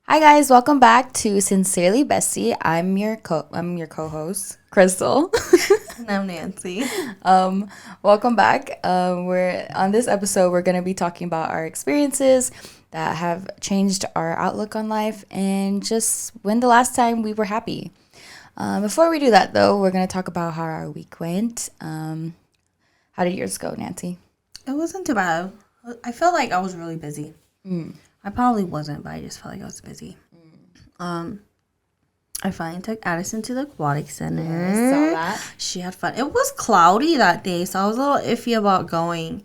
Hi guys, welcome back to Sincerely Bestie. I'm your co-host, Crystal. And I'm Nancy. Welcome back. We're on this episode we're going to be talking about our experiences that have changed our outlook on life and just when the last time we were happy. Before we do that though, we're going to talk about how our week went. How did yours go, Nancy? It wasn't too bad. I felt like I was really busy. I probably wasn't, but I just felt like I was busy. I finally took Addison to the aquatic center. I saw that. She had fun. It was cloudy that day, so I was a little iffy about going.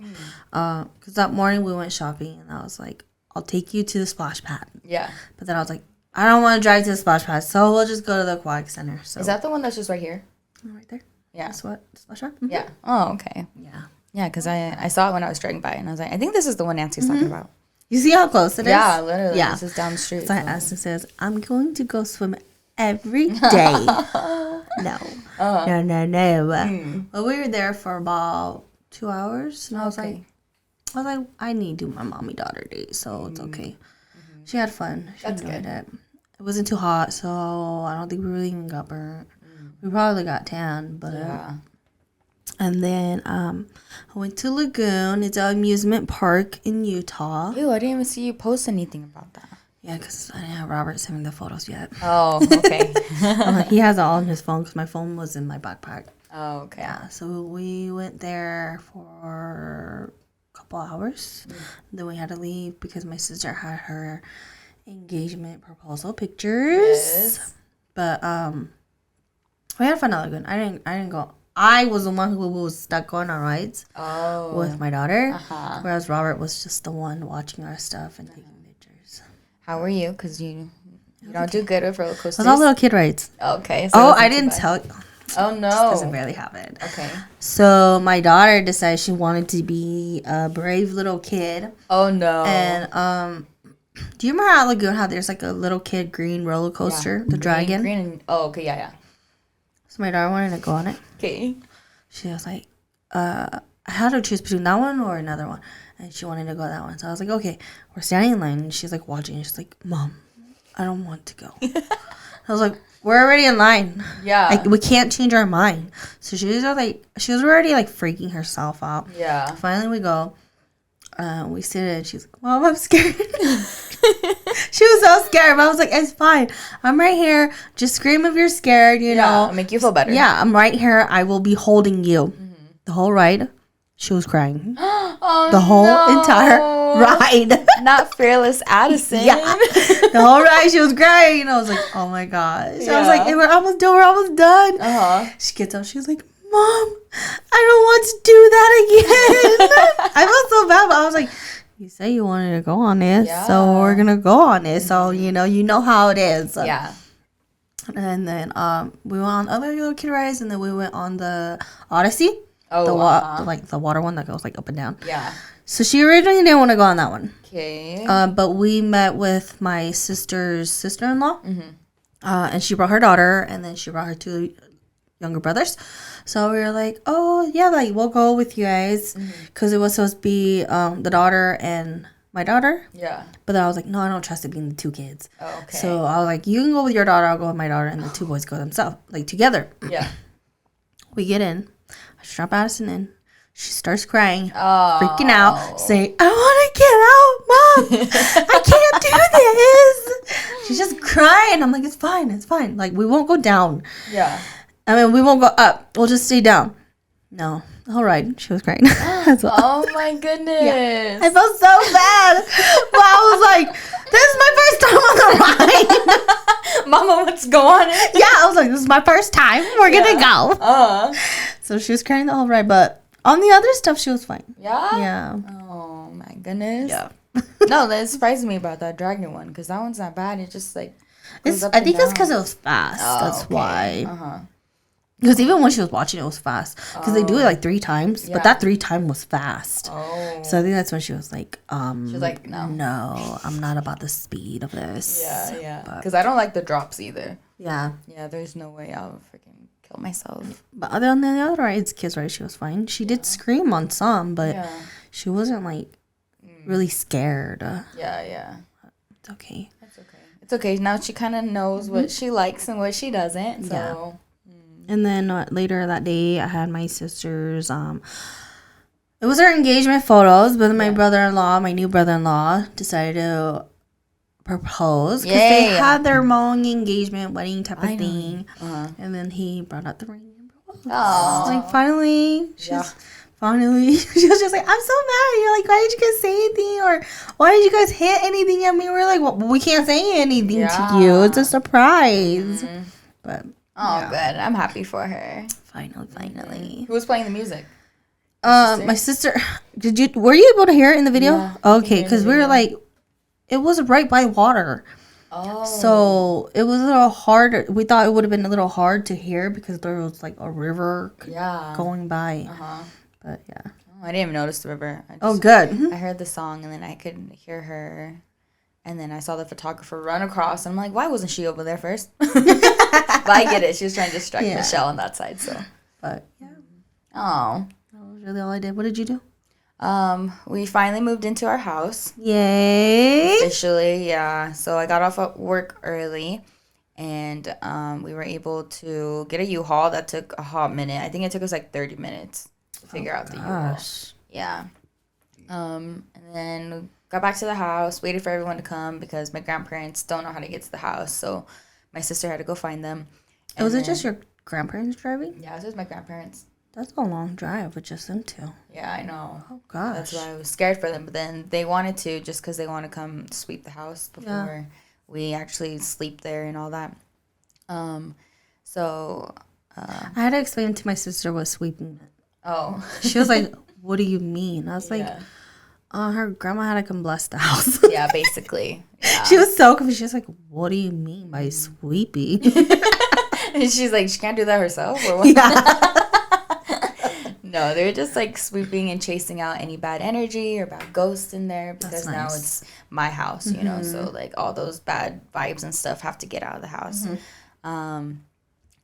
Because that morning we went shopping, and I was like, I'll take you to the splash pad. Yeah. But then I was like, I don't want to drive to the splash pad, so we'll just go to the aquatic center. So Is that the one that's just right here? right there? Yeah. That's what splash pad? Yeah. Oh, okay. Yeah. Yeah, because I saw it when I was driving by, and I was like, I think this is the one Nancy's talking about. You see how close it is? Yeah, literally. Yeah. This is down the street. So Addison says, I'm going to go swim every day. No. No. But we were there for about 2 hours. And I was like, I need to do my mommy daughter date, so it's okay. She had fun. She enjoyed it. It wasn't too hot, so I don't think we really even got burnt. We probably got tan, but Yeah. and then I went to Lagoon. It's an amusement park in Utah. Ew, I didn't even see you post anything about that. Yeah, because I didn't have Robert send me the photos yet. Oh, okay. He has it all on his phone because my phone was in my backpack. Oh, okay. Yeah, so we went there for a couple hours. Then we had to leave because my sister had her engagement proposal pictures. Yes. But we had fun at Lagoon. I didn't go. I was the one who was stuck going on rides with my daughter, whereas Robert was just the one watching our stuff and taking pictures. How were you? Because you don't do good with roller coasters. It was all little kid rides. Okay. So Oh, I didn't tell you. Oh, no. Doesn't barely have it. Okay. So my daughter decided she wanted to be a brave little kid. Oh, no. And do you remember at Lagoon how there's like a little kid green roller coaster, the dragon? Green and, oh, okay. Yeah. So my daughter wanted to go on it. Okay. She was like, I had to choose between that one or another one. And she wanted to go that one. So I was like, okay. We're standing in line and she's like watching. And she's like, Mom, I don't want to go. I was like, we're already in line. Yeah. Like, we can't change our mind. So she was already like freaking herself out. Yeah. Finally we go. We sit in and she's like, Mom, I'm scared. She was so scared. But I was like, it's fine. I'm right here. Just scream if you're scared, you know. It'll make you feel better. Yeah, I'm right here. I will be holding you. The whole ride, she was crying. Oh, The whole entire ride. Not fearless Addison. Yeah. The whole ride, she was crying. And I was like, oh my gosh. I was like, hey, we're almost done. We're almost done. She gets up. She was like, Mom, I don't want to do that again. I felt so bad, but I was like, you say you wanted to go on this, so we're gonna go on it. So you know how it is. Yeah. And then we went on other little kid rides, and then we went on the Odyssey. Oh, the water one that goes like up and down. Yeah. So she originally didn't want to go on that one. Okay. But we met with my sister's sister-in-law, and she brought her daughter, and then she brought her two younger brothers. So we were like, oh, yeah, like, we'll go with you guys. Because it was supposed to be the daughter and my daughter. Yeah. But then I was like, no, I don't trust it being the two kids. Oh, okay. So I was like, you can go with your daughter, I'll go with my daughter, and the two boys go themselves, like, together. Yeah. We get in. I strap Addison in. She starts crying, Oh. freaking out, saying, I want to get out, Mom. I can't do this. She's just crying. I'm like, it's fine. It's fine. Like, we won't go down. Yeah. I mean, we won't go up. We'll just stay down. No. All right. She was crying. Oh, my goodness. Yeah. I felt so bad. But I was like, this is my first time on the ride. Mama, let's go on it. Yeah, I was like, this is my first time. We're going to go. So she was crying the whole ride. But on the other stuff, she was fine. Yeah? Yeah. Oh, my goodness. Yeah. No, that surprised me about that dragon one because that one's not bad. It just like I think it's because it was fast. That's why. Because even when she was watching, it was fast. Because they do it like 3 times, but that 3 time was fast. Oh. So I think that's when she was like, She was like, no, I'm not about the speed of this. Yeah. Because I don't like the drops either. Yeah. Yeah, there's no way I'll freaking kill myself. But other than the other rides, kids' rides, she was fine. She did scream on some, but she wasn't like really scared. Yeah. It's okay. It's okay. It's okay. Now she kind of knows what she likes and what she doesn't. So. Yeah. And then later that day, I had my sister's. It was our engagement photos, but my brother-in-law, my new brother-in-law, decided to propose because they had their long engagement wedding type of thing, and then he brought out the ring and proposed. Oh, like finally, she was just like, I'm so mad. You're like, why did you guys say anything, or why did you guys hint anything at me? We're like, well, we can't say anything to you. It's a surprise. But good. I'm happy for her. Finally. Who was playing the music? My sister. Were you able to hear it in the video? Yeah, okay, because we were like, it was right by water. Oh. So it was a little hard. We thought it would have been a little hard to hear because there was like a river going by. But yeah. I didn't even notice the river. Good. I heard the song and then I could hear her. And then I saw the photographer run across. And I'm like, why wasn't she over there first? But I get it. She was trying to distract Michelle on that side. So. But yeah. Oh. That was really all I did. What did you do? We finally moved into our house. Yay. Officially, yeah. So I got off at work early and we were able to get a U-Haul. That took a hot minute. I think it took us like 30 minutes to figure out the U-Haul. Yeah. And then got back to the house, waited for everyone to come because my grandparents don't know how to get to the house. So my sister had to go find them. And was it just your grandparents driving? Yeah, it was just my grandparents. That's a long drive with just them two. Yeah, I know. Oh, gosh. That's why I was scared for them. But then they wanted to just because they want to come sweep the house before we actually sleep there and all that. So... I had to explain to my sister what sweeping meant. Oh. She was like, what do you mean? I was like, her grandma had to come bless the house. Yeah, basically. Yeah. She was so confused. She was like, what do you mean by sweeping? And she's like, she can't do that herself? Or what? Yeah. No, they're just like sweeping and chasing out any bad energy or bad ghosts in there because now it's my house, you know, so like all those bad vibes and stuff have to get out of the house. And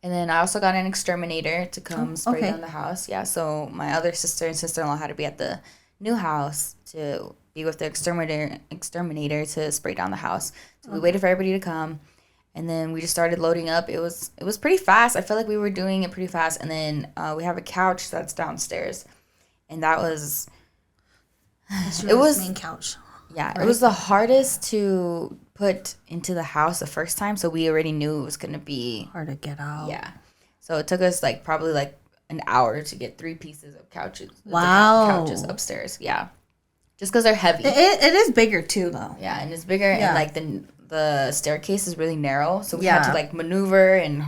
then I also got an exterminator to come spray down the house. Yeah, so my other sister and sister-in-law had to be at the new house to be with the exterminator to spray down the house. So we waited for everybody to come. And then we just started loading up. It was pretty fast. I felt like we were doing it pretty fast. And then we have a couch that's downstairs, and that was it was main couch. Yeah, right? It was the hardest to put into the house the first time. So we already knew it was gonna be hard to get out. Yeah, so it took us like probably like an hour to get 3 pieces of couches. Wow, couches upstairs. Yeah, just because they're heavy. It is bigger too, though. Yeah, and it's bigger and like the staircase is really narrow, so we had to like maneuver and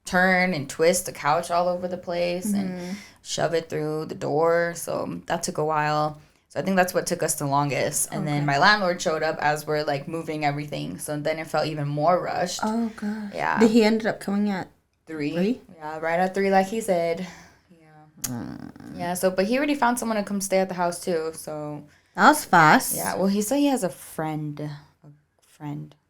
turn and twist the couch all over the place and shove it through the door. So that took a while. So I think that's what took us the longest. And then my landlord showed up as we're like moving everything. So then it felt even more rushed. Oh gosh. Yeah. Did he ended up coming at 3? Yeah, right at 3, like he said. Yeah. Yeah. So, but he already found someone to come stay at the house too. So that was fast. Yeah. Well, he said he has a friend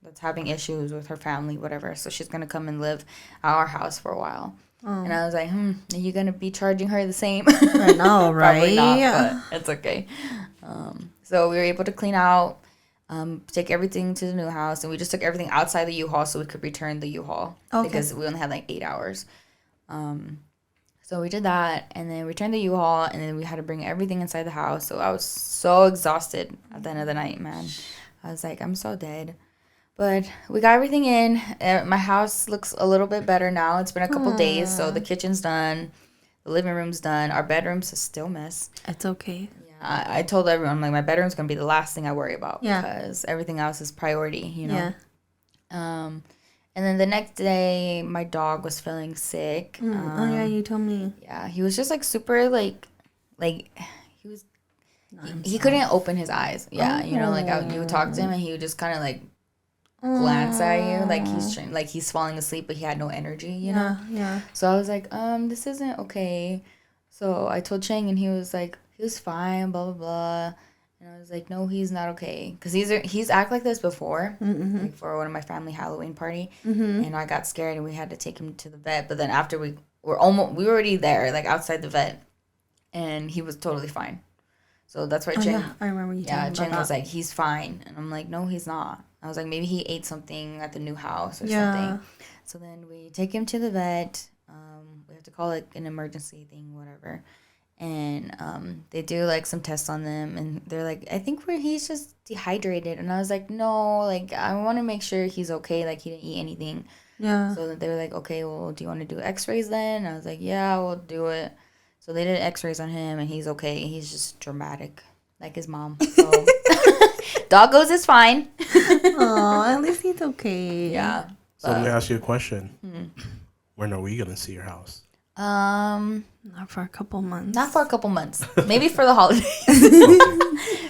that's having issues with her family, whatever. So she's gonna come and live at our house for a while. And I was like, are you gonna be charging her the same? I know, right? Probably not, but it's okay. So we were able to clean out, take everything to the new house, and we just took everything outside the U-Haul so we could return the U-Haul because we only had like 8 hours. So we did that, and then returned the U-Haul, and then we had to bring everything inside the house. So I was so exhausted at the end of the night, man. I was like, I'm so dead. But we got everything in. My house looks a little bit better now. It's been a couple days, so the kitchen's done. The living room's done. Our bedroom's a still mess. It's okay. Yeah, I told everyone, like, my bedroom's going to be the last thing I worry about because everything else is priority, you know? Yeah. And then the next day, my dog was feeling sick. Oh, yeah, you told me. Yeah, he was just, like, super, like he was... He couldn't open his eyes. Yeah, you know, like, you would talk to him, and he would just kind of, like, glance at you like he's falling asleep, but he had no energy, you know. Yeah. So I was like, this isn't okay. So I told Cheng, and he was like, he was fine, blah blah blah. And I was like, no, he's not okay, because he's acted like this before, like for one of my family Halloween party, and I got scared and we had to take him to the vet. But then after we were already there, like outside the vet, and he was totally fine. So that's why Cheng. I remember you. Yeah, Cheng was like, he's fine, and I'm like, no, he's not. I was like, maybe he ate something at the new house or something. So then we take him to the vet. We have to call it an emergency thing, whatever. And they do like some tests on them, and they're like, I think he's just dehydrated. And I was like, no, like I want to make sure he's okay, like he didn't eat anything. Yeah. So they were like, okay, well, do you want to do x-rays then? I was like, yeah, we'll do it. So they did x-rays on him, and he's okay. He's just dramatic, like his mom. So doggos is fine. Oh, at least he's okay. Yeah. So let me ask you a question. When are we gonna see your house? Not for a couple months. Not for a couple months. Maybe for the holidays.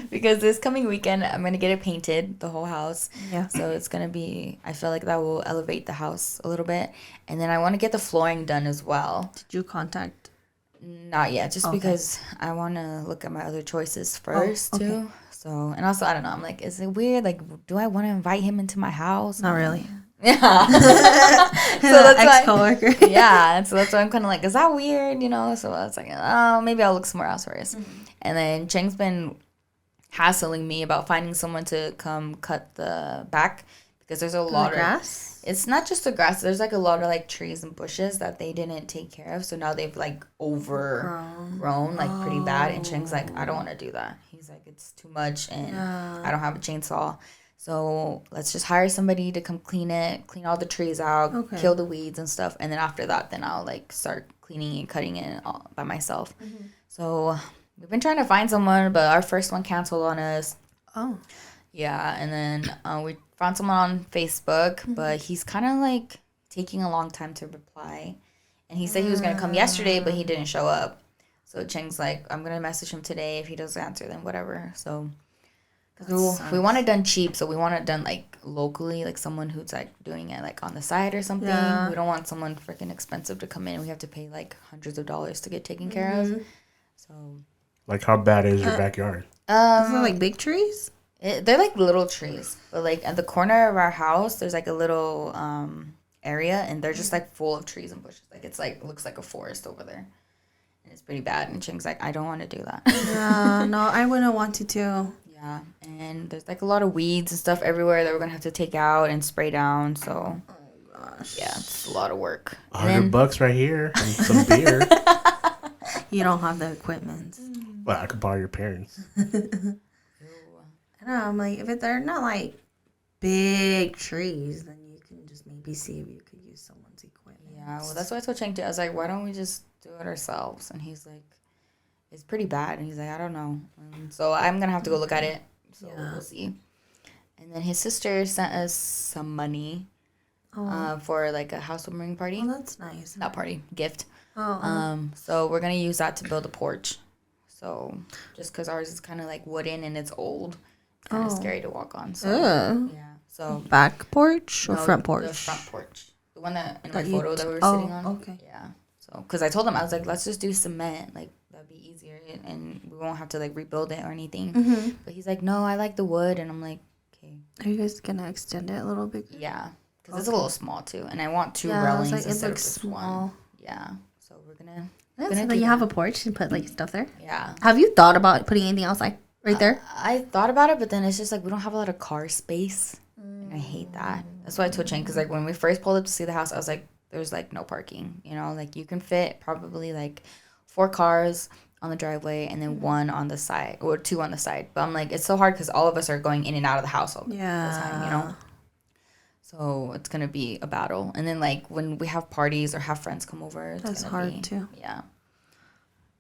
Because this coming weekend, I'm going to get it painted, the whole house. Yeah. So it's going to be, I feel like that will elevate the house a little bit. And then I want to get the flooring done as well. Did you contact? Not yet, just because I want to look at my other choices first, too. So, and also, I don't know. I'm like, is it weird? Like, do I want to invite him into my house? Not really. Yeah. So that's ex-coworker. Yeah. So that's why I'm kind of like, is that weird? You know? So I was like, oh, maybe I'll look somewhere else first. And then Cheng's been hassling me about finding someone to come cut the back because there's a lot of grass. It's not just the grass. There's like a lot of like trees and bushes that they didn't take care of. So now they've like overgrown like pretty bad. And Cheng's like, I don't want to do that. He's like, it's too much and I don't have a chainsaw. So let's just hire somebody to come clean all the trees out, kill the weeds and stuff. And then after that, then I'll like start cleaning and cutting it all by myself. So we've been trying to find someone, but our first one canceled on us. Oh. Yeah. And then we found someone on Facebook, but he's kind of like taking a long time to reply. And he said he was going to come yesterday, but he didn't show up. So Cheng's like, I'm going to message him today. If he doesn't answer, then whatever. So... we want it done cheap, so we want it done like locally, like someone who's like doing it like on the side or something. Yeah. We don't want someone freaking expensive to come in. We have to pay like hundreds of dollars to get taken care of. So, like, how bad is your backyard? Is it like big trees? They're like little trees, but like at the corner of our house, there's like a little area, and they're just like full of trees and bushes. Like it's like looks like a forest over there, and it's pretty bad. And Ching's like, I don't want to do that. Yeah, no, I wouldn't want to too. Yeah, and there's like a lot of weeds and stuff everywhere that we're gonna have to take out and spray down. So, oh gosh, yeah, it's a lot of work. $100 right here and some beer. You don't have the equipment. Well, I could borrow your parents. I don't know. I'm like, if they're not like big trees, then you can just maybe see if you could use someone's equipment. Yeah, well, that's what I told Cheng too. I was like, why don't we just do it ourselves? And he's like, it's pretty bad. And he's like, I don't know. So I'm going to have to go look at it. So we'll see. And then his sister sent us some money for like a housewarming party. Oh, that's nice. Not party, gift. Oh. So we're going to use that to build a porch. So just because ours is kind of like wooden and it's old. It's kind of scary to walk on. So yeah. So back porch or front porch? The front porch. The one that in my photo that we were sitting on. Okay. Yeah. So because I told him, I was like, let's just do cement. Like that'd be easier and we won't have to like rebuild it or anything. But he's like, no, I like the wood. And I'm like, okay. Are you guys gonna extend it a little bit? Yeah, because it's a little small too, and I want two railings instead of just one. Yeah, so we're gonna. So you have a porch and put like stuff there. Yeah. Have you thought about putting anything else like right there? I thought about it, but then it's just like we don't have a lot of car space, and I hate that. That's why I told Cheng, because like when we first pulled up to see the house, I was like, there's like no parking. You know, like you can fit probably like 4 cars on the driveway and then 1 on the side or 2 on the side. But I'm like, it's so hard because all of us are going in and out of the house all the time, you know? So it's going to be a battle. And then like when we have parties or have friends come over, that's hard too. Yeah.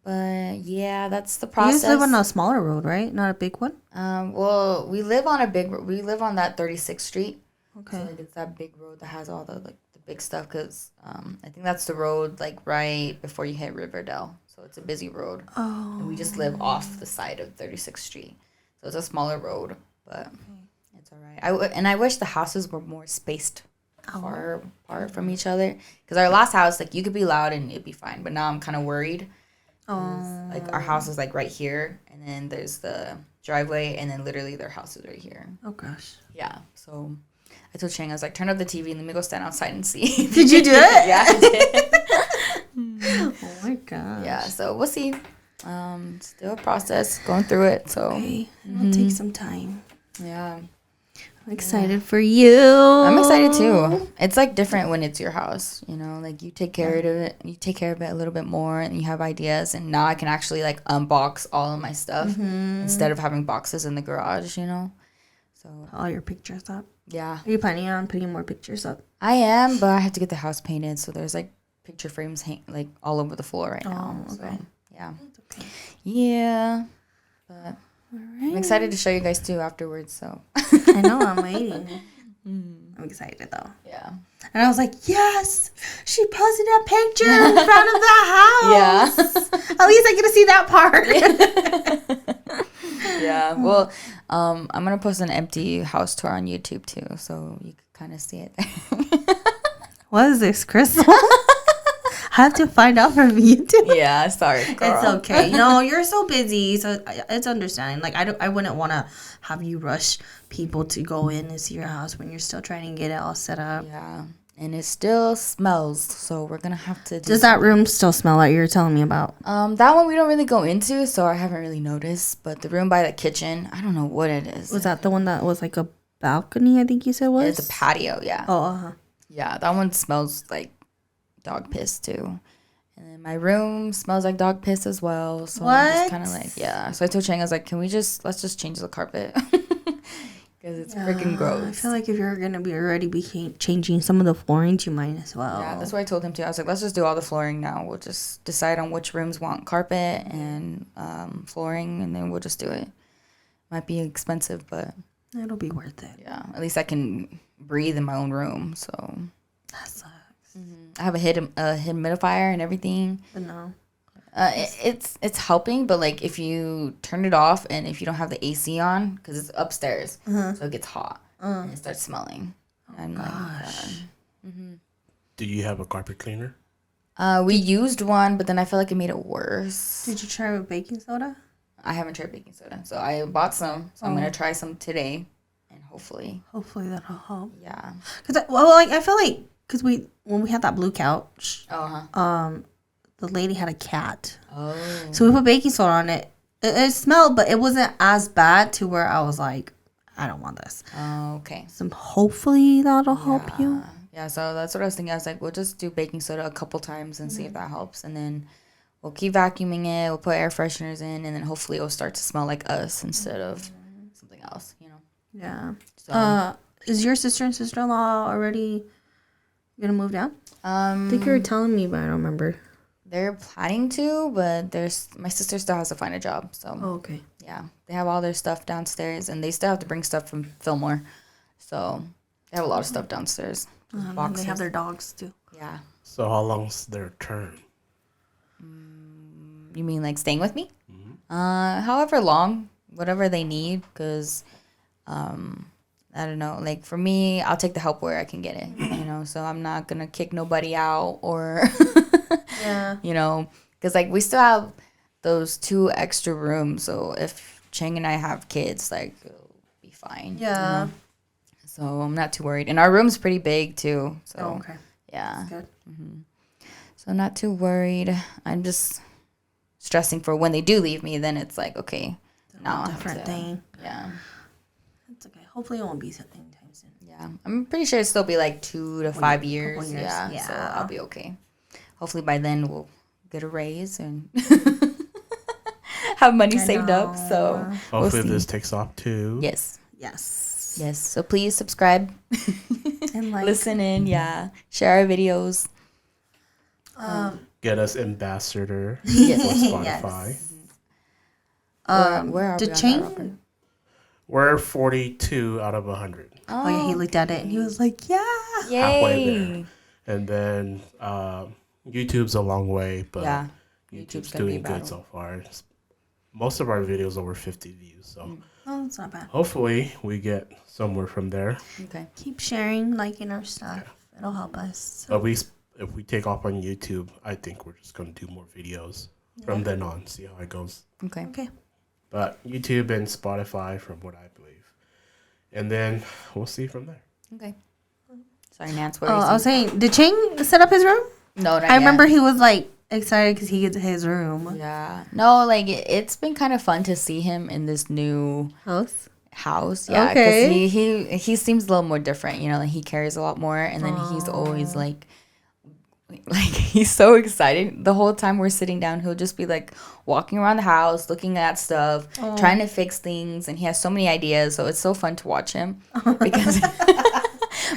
But yeah, that's the process. You live on a smaller road, right? Not a big one? Well, we live on we live on that 36th Street. Okay. So like it's that big road that has all the like the big stuff because I think that's the road like right before you hit Riverdale. So it's a busy road. Oh. And we just live off the side of 36th Street. So it's a smaller road, but it's all right. I wish the houses were more spaced far apart from each other. Because our last house, like, you could be loud and it'd be fine. But now I'm kind of worried. Like, our house is, like, right here. And then there's the driveway. And then literally their house is right here. Oh, gosh. Yeah. So I told Chang, I was like, turn up the TV and let me go stand outside and see. Did you do it? Yeah, I did. Oh my gosh. Yeah, so we'll see. Still a process, going through it. So okay. It'll take some time. Yeah. I'm excited for you. I'm excited too. It's like different when it's your house, you know, like you take care of it. You take care of it a little bit more, and you have ideas. And now I can actually like unbox all of my stuff instead of having boxes in the garage, you know. So all your pictures up. Yeah. Are you planning on putting more pictures up? I am, but I have to get the house painted, so there's like picture frames like all over the floor right now. Okay. So yeah. Okay. Yeah. But I'm excited to show you guys too afterwards. So I know, I'm waiting. I'm excited though. Yeah. And I was like, yes, she posted a picture in front of the house. Yeah. At least I get to see that part. Yeah. Well, I'm gonna post an empty house tour on YouTube too, so you can kind of see it there. What is this, Crystal? I have to find out from YouTube. Yeah, sorry, girl. It's okay. No, you're so busy, so it's understanding. Like I wouldn't want to have you rush people to go in and see your house when you're still trying to get it all set up. Yeah, and it still smells, so we're gonna have to. Does that room still smell like you're telling me about? That one we don't really go into, so I haven't really noticed. But the room by the kitchen, I don't know what it is. Was that the one that was like a balcony? I think you said was. It's a patio. Yeah. Oh. Yeah, that one smells like dog piss too. And then my room smells like dog piss as well. So I'm just kind of like, yeah. So I told Chang, I was like, let's just change the carpet. Because it's freaking gross. I feel like if you're going to be already changing some of the floorings, you might as well. Yeah, that's what I told him too. I was like, let's just do all the flooring now. We'll just decide on which rooms want carpet and flooring, and then we'll just do it. Might be expensive, but it'll be worth it. yeah, at least I can breathe in my own room. So that sucks. I have a humidifier and everything. But no. It's helping, but like if you turn it off and if you don't have the AC on, because it's upstairs, so it gets hot and it starts smelling. I'm gosh. Do you have a carpet cleaner? We used one, but then I feel like it made it worse. Did you try with baking soda? I haven't tried baking soda, so I bought some. So I'm gonna try some today, and hopefully that'll help. Yeah. Cause I feel like when we had that blue couch, the lady had a cat. Oh. So we put baking soda on it. It smelled, but it wasn't as bad to where I was like, I don't want this. Oh, okay. So hopefully that'll help you. Yeah, so that's what I was thinking. I was like, we'll just do baking soda a couple times and see if that helps. And then we'll keep vacuuming it. We'll put air fresheners in. And then hopefully it'll start to smell like us instead of something else, you know? Yeah. So, is your sister and sister-in-law already going to move down? I think you were telling me, but I don't remember. They're planning to, but my sister still has to find a job. So, okay. Yeah. They have all their stuff downstairs. And they still have to bring stuff from Fillmore. So, they have a lot of stuff downstairs. And they have their dogs, too. Yeah. So how long's their term? You mean like staying with me? However long, whatever they need, because I don't know. Like for me, I'll take the help where I can get it. You know, so I'm not gonna kick nobody out or, you know, because like we still have those 2 extra rooms. So if Chang and I have kids, like it'll be fine. Yeah. You know? So I'm not too worried, and our room's pretty big too. So okay. yeah. That's good. So not too worried. I'm just stressing for when they do leave me. Then it's like, okay, now Different thing. Yeah. It's okay. Hopefully it won't be something anytime soon. Yeah. I'm pretty sure it'll still be like 2 to 5 years. years. Yeah. So I'll be okay. Hopefully by then we'll get a raise and have money saved up. So Hopefully we'll this takes off too. Yes. Yes. Yes. So please subscribe. And like. Listen in. Yeah. Share our videos. Get us ambassador for Yes. Spotify. Where are the we on chain? that, Robert? We're 42 out of 100. Oh, yeah, he looked at it and he was like, yeah. Halfway Yay. there. And then YouTube's a long way, but Yeah. YouTube's gonna be doing a battle. good so far. Most of our videos over 50 views, so Oh, that's not bad. hopefully we get somewhere from there. Okay. Keep sharing, liking our stuff. It'll help us. But if we take off on YouTube, I think we're just gonna do more videos from then on. See how it goes. Okay. Okay. But YouTube and Spotify, from what I believe, and then we'll see from there. Okay. Sorry, Nance. What Oh, are you I was saying? saying, did Ching set up his room? No, not I remember yet. he was like excited because he gets his room. Yeah. No, like it's been kind of fun to see him in this new House? house. Yeah, because he seems a little more different. You know, like he carries a lot more, and then he's always like he's so excited the whole time we're sitting down. He'll just be like walking around the house, looking at stuff, trying to fix things, and he has so many ideas. So it's so fun to watch him because.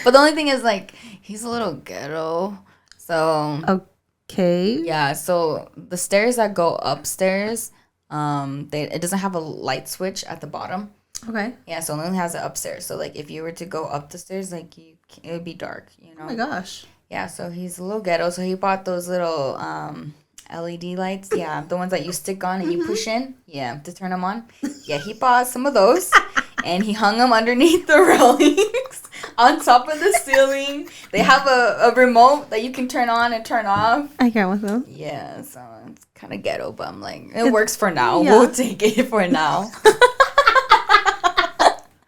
But the only thing is like he's a little ghetto. So okay. Yeah, so the stairs that go upstairs, it doesn't have a light switch at the bottom. Okay. Yeah, so it only has it upstairs. So like if you were to go up the stairs, like it would be dark, you know. Oh my gosh. Yeah, so he's a little ghetto. So he bought those little LED lights. Yeah, the ones that you stick on and you push in. Yeah, to turn them on. Yeah, he bought some of those, and he hung them underneath the railings on top of the ceiling. They have a remote that you can turn on and turn off. I can't with them. Yeah, so it's kind of ghetto, but I'm like, it works for now. Yeah. We'll take it for now.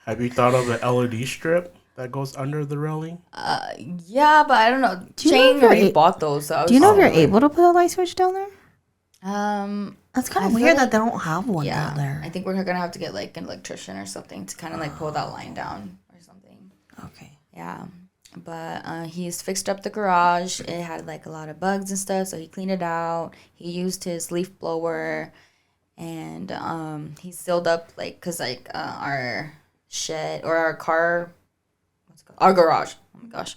Have you thought of the LED strip that goes under the railing? Yeah, but I don't know. Shane already bought those. So do you know if you're able to put a light switch down there? That's kind of weird that they don't have one down there. I think we're gonna have to get like an electrician or something to kind of like pull that line down or something. Okay. Yeah, but he's fixed up the garage. It had like a lot of bugs and stuff, so he cleaned it out. He used his leaf blower, and he sealed up like cause like our shed or our car, our garage. Oh my gosh,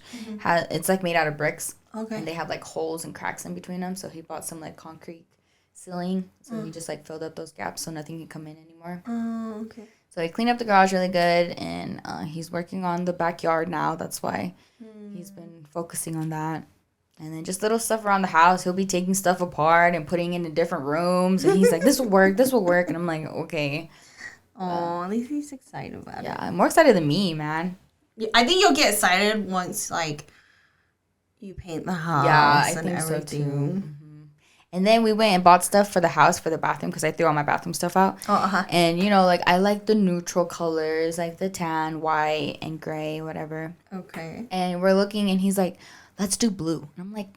it's like made out of bricks. Okay. And they have like holes and cracks in between them, so he bought some like concrete ceiling, so he just like filled up those gaps so nothing can come in anymore. Oh, okay. So he cleaned up the garage really good, and he's working on the backyard now. That's why he's been focusing on that. And then just little stuff around the house. He'll be taking stuff apart and putting it in different rooms, and he's like, this will work, and I'm like, okay. Oh, at least he's excited about it. Yeah, more excited than me, man. I think you'll get excited once like you paint the house. Yeah, I and think everything. so too. And then we went and bought stuff for the house, for the bathroom, because I threw all my bathroom stuff out. And, you know, like, I like the neutral colors, like the tan, white, and gray, whatever. Okay. And we're looking, and he's like, let's do blue. And I'm like,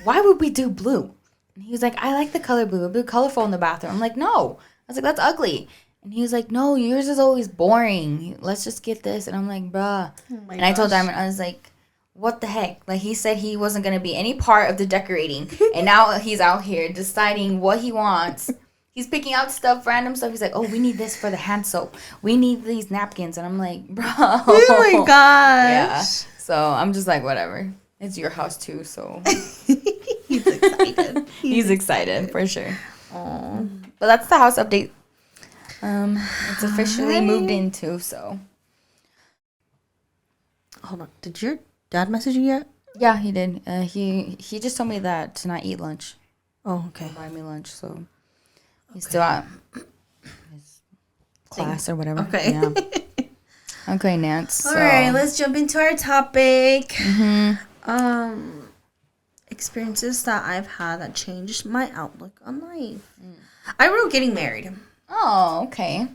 why would we do blue? And he was like, I like the color blue. It'll be colorful in the bathroom. I'm like, no. I was like, that's ugly. And he was like, no, yours is always boring. Let's just get this. And I'm like, bruh. And I told Diamond, I was like, what the heck? Like, he said he wasn't going to be any part of the decorating. And now he's out here deciding what he wants. He's picking out stuff, random stuff. He's like, oh, we need this for the hand soap. We need these napkins. And I'm like, bro. Oh, my gosh. Yeah. So I'm just like, whatever. It's your house, too, so. He's excited. He's excited, for sure. Aww. But that's the house update. It's officially moved into, so. Hold on. Did your dad message you yet? Yeah, he did. He just told me that to not eat lunch. Oh, okay. Buy me lunch, so he's still at his class or whatever. Okay. Yeah. Okay, Nance. All right, let's jump into our topic. Experiences that I've had that changed my outlook on life. I wrote getting married. Oh, okay.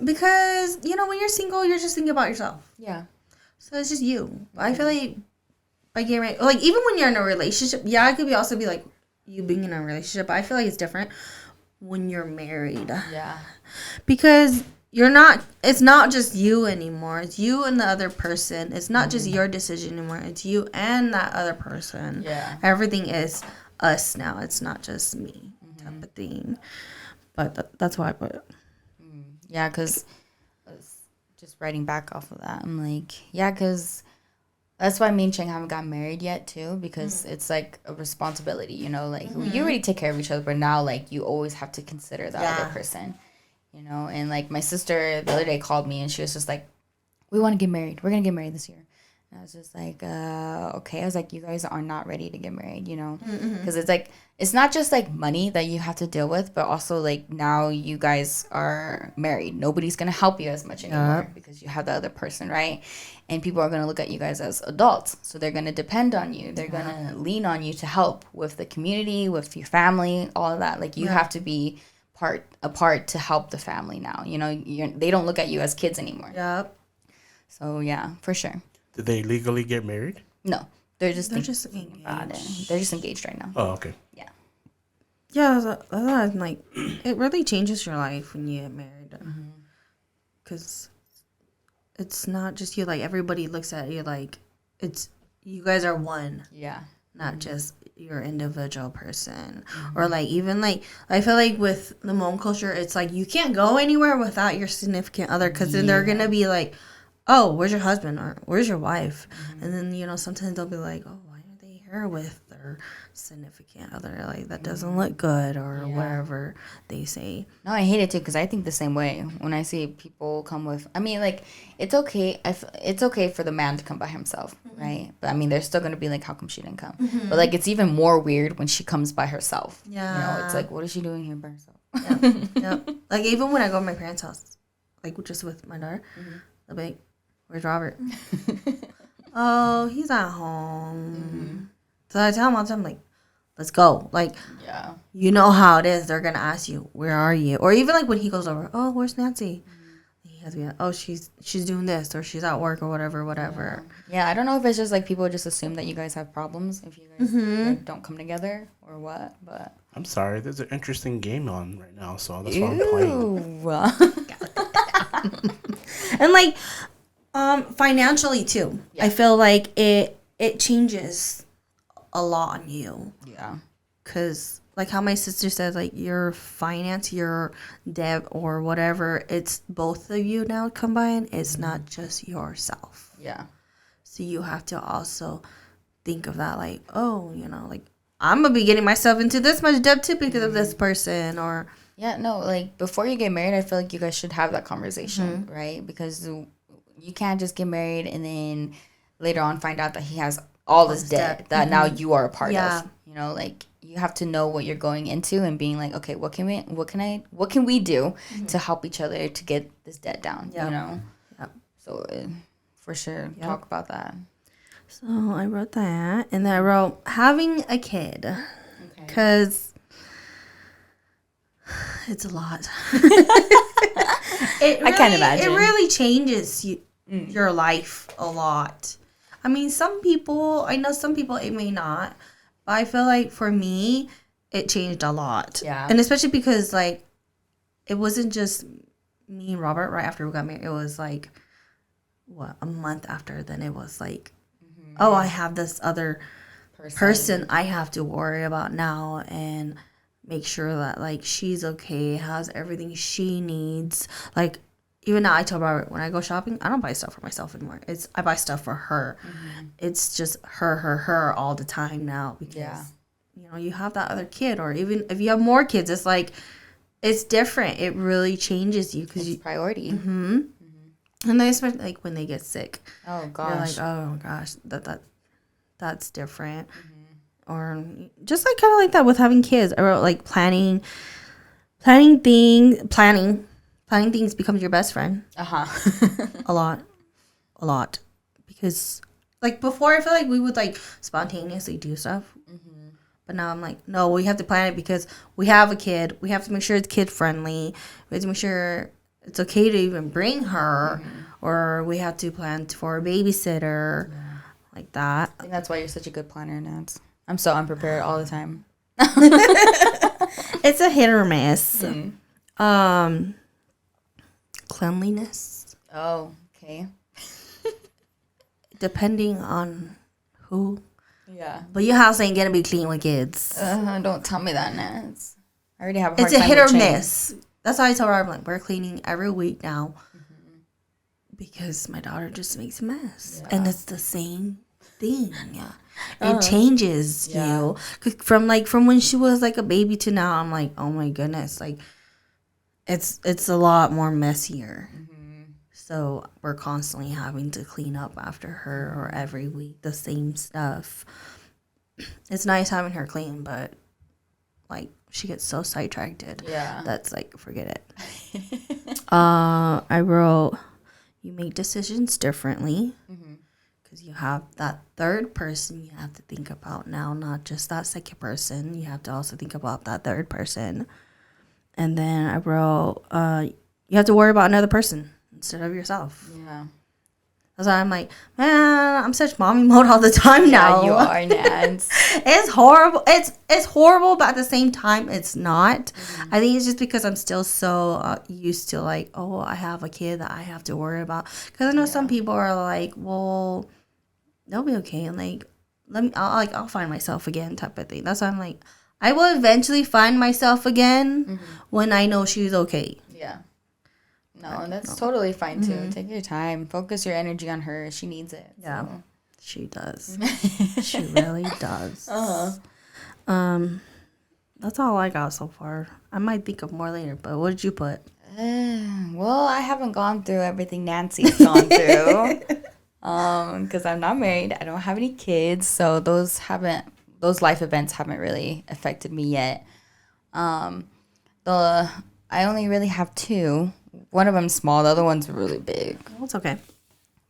Because you know when you're single, you're just thinking about yourself. Yeah. So it's just you. I feel like by getting married, like even when you're in a relationship, yeah, it could also be like you being in a relationship. But I feel like it's different when you're married. Yeah. Because you're not. It's not just you anymore. It's you and the other person. It's not just your decision anymore. It's you and that other person. Yeah. Everything is us now. It's not just me type of thing. But that's why I put it. Yeah, because just writing back off of that, I'm like, yeah, because that's why me and Cheng haven't gotten married yet, too, because it's like a responsibility, you know, like you already take care of each other, but now, like, you always have to consider that other person, you know, and like my sister the other day called me and she was just like, we want to get married. We're going to get married this year. And I was just like, okay. I was like, you guys are not ready to get married, you know, because it's like, it's not just like money that you have to deal with, but also like now you guys are married. Nobody's going to help you as much anymore because you have the other person, right? And people are going to look at you guys as adults. So they're going to depend on you. They're going to lean on you to help with the community, with your family, all of that. Like you have to be a part to help the family now. You know, they don't look at you as kids anymore. Yep. So yeah, for sure. Did they legally get married? No, they're just engaged. About it. They're just engaged right now. Oh, okay. Yeah. Yeah, that's like it really changes your life when you get married. because it's not just you. Like, everybody looks at you like it's you guys are one. Yeah. Not just your individual person. Or like, even like, I feel like with the Hmong culture, it's like you can't go anywhere without your significant other, because then they're gonna be like, oh, where's your husband, or where's your wife? And then, you know, sometimes they'll be like, oh, why are they here with their significant other? Like, that doesn't look good, or whatever they say. No, I hate it too, because I think the same way when I see people come with. I mean, like, it's okay. It's okay for the man to come by himself, right? But I mean, they're still gonna be like, how come she didn't come? But like, it's even more weird when she comes by herself. Yeah, you know, it's like, what is she doing here by herself? Yep. Like, even when I go to my parents' house, like just with my daughter, they'll be like, where's Robert? Oh, he's at home. So I tell him all the time, like, let's go. Like, you know how it is. They're going to ask you, where are you? Or even like when he goes over, oh, where's Nancy? He has to be like, oh, she's doing this, or she's at work, or whatever. Yeah, I don't know if it's just like people just assume that you guys have problems if you guys like, don't come together or what, but. I'm sorry, there's an interesting game on right now, so that's what I'm playing. And like, financially too. I feel like it changes a lot on you. Yeah. Because like how my sister said, like, your finance, your debt, or whatever, it's both of you now combined. It's not just yourself. Yeah. So you have to also think of that, like, oh, you know, like, I'm going to be getting myself into this much debt too because of this person, or... Yeah, no, like, before you get married, I feel like you guys should have that conversation, right? Because you can't just get married and then later on find out that he has all this debt that now you are a part of. You know, like, you have to know what you're going into and being like, okay, what can we do to help each other to get this debt down? You know? So for sure, talk about that. So I wrote that, and then I wrote having a kid, because it's a lot. I can't imagine. It really changes your life a lot. I mean, I know some people it may not, but I feel like for me, it changed a lot. Yeah. And especially because, like, it wasn't just me and Robert right after we got married. It was like, a month after, then it was like, oh, I have this other person I have to worry about now, and make sure that, like, she's okay, has everything she needs. Like, even now, I tell Robert, when I go shopping, I don't buy stuff for myself anymore. I buy stuff for her. It's just her all the time now, because you know, you have that other kid, or even if you have more kids, it's like, it's different. It really changes you, because it's priority. And they especially like when they get sick. Oh gosh. You're like, oh gosh, that's different. Or just like kind of like that with having kids. I wrote like planning things becomes your best friend. A lot. Because like before, I feel like we would like spontaneously do stuff. But now I'm like, no, we have to plan it because we have a kid. We have to make sure it's kid friendly. We have to make sure it's okay to even bring her, or we have to plan for a babysitter, like that. I think that's why you're such a good planner, Nance. I'm so unprepared all the time. It's a hit or miss. Cleanliness. Oh, okay. Depending on who. Yeah. But your house ain't gonna be clean with kids. Don't tell me that, Nance. I already have a hard time. It's a hit or change. miss. That's why I tell her, I'm like, we're cleaning every week now, because my daughter just makes a mess. And it's the same thing. It changes you. From when she was like a baby to now, I'm like, oh my goodness, like it's a lot more messier. So we're constantly having to clean up after her, or every week the same stuff. It's nice having her clean, but like, she gets so sidetracked. That's like, forget it. I wrote, you make decisions differently, because you have that third person you have to think about now, not just that second person. You have to also think about that third person. And then I wrote, you have to worry about another person instead of yourself. That's why I'm like, man, I'm such mommy mode all the time now. You are, Nance. It's horrible. It's horrible, but at the same time, it's not. I think it's just because I'm still so used to like, oh, I have a kid that I have to worry about. Because I know some people are like, well, they'll be okay, and like, I'll find myself again, type of thing. That's why I'm like, I will eventually find myself again when I know she's okay. Yeah. No, that's totally fine too. Take your time. Focus your energy on her. She needs it. Yeah, so. she does. She really does. That's all I got so far. I might think of more later, but what did you put? Well, I haven't gone through everything Nancy's gone through. Because I'm not married. I don't have any kids, so those life events haven't really affected me yet. I only really have two. One of them's small, the other one's really big. Oh, it's okay.